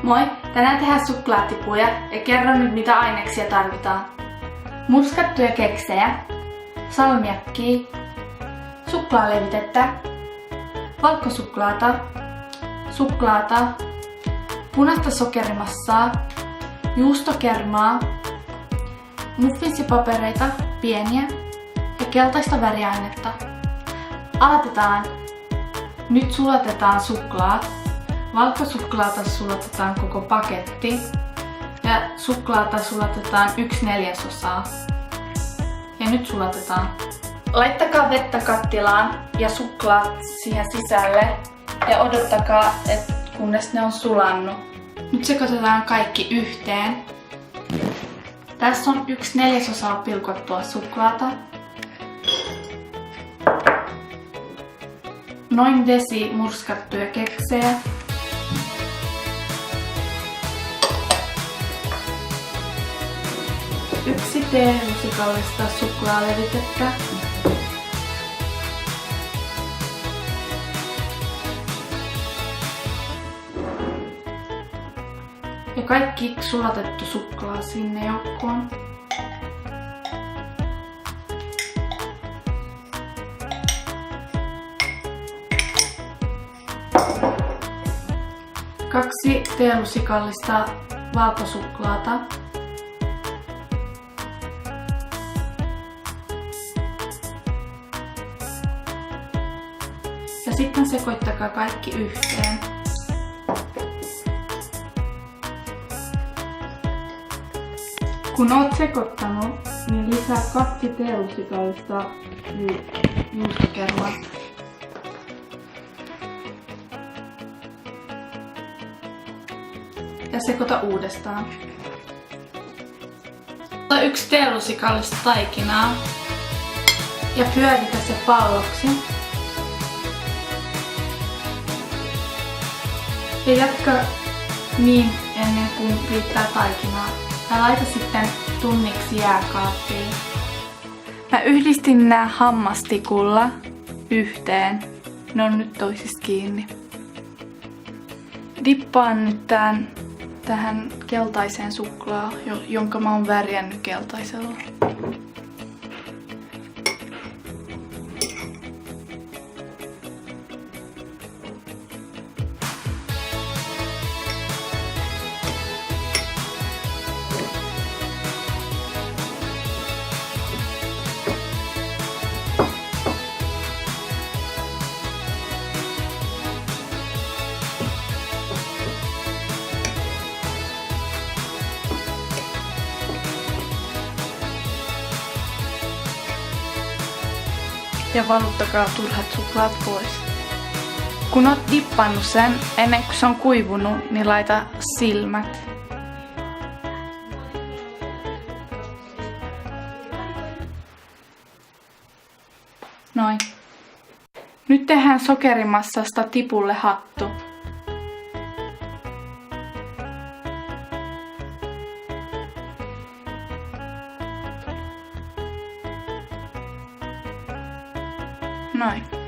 Moi! Tänään tehdään suklaatipuja ja kerron nyt mitä aineksia tarvitaan. Murskattuja keksejä, salmiakkia, suklaalevitettä, valkosuklaata, suklaata, punaista sokerimassaa, juustokermaa, muffinsipapereita, pieniä ja keltaista väriainetta. Aloitetaan! Nyt sulatetaan suklaat. Valkosuklaata sulatetaan koko paketti ja suklaata sulatetaan 1/4. Ja nyt sulatetaan. Laittakaa vettä kattilaan ja suklaat siihen sisälle ja odottakaa, kunnes ne on sulannut. Nyt sekoitetaan kaikki yhteen. Tässä on 1/4 pilkottua suklaata. Noin desi murskattuja keksejä. Yksi teelusikallista suklaalevitettä. Ja kaikki sulatettu suklaa sinne joukkoon. Kaksi teelusikallista valkosuklaata. Ja sitten sekoittakaa kaikki yhteen. Kun oot sekoittanut, niin lisää 2 teelusikallista juustokermaa. Ja sekoita uudestaan. Ota 1 teelusikallista taikinaa ja pyöritä se palloksi. Ja jatka niin ennen kuin riittää taikinaa. Ja laita sitten tunniksi jääkaappiin. Mä yhdistin nää hammastikulla yhteen. Ne on nyt toisista kiinni. Dippaan nyt tähän keltaiseen suklaa, jonka mä oon värjännyt keltaisella. Ja valuttakaa turhat suklaat pois. Kun oot dippannut sen, ennen kuin se on kuivunut, niin laita silmät. Noin. Nyt tehdään sokerimassasta tipulle hattu. Noin.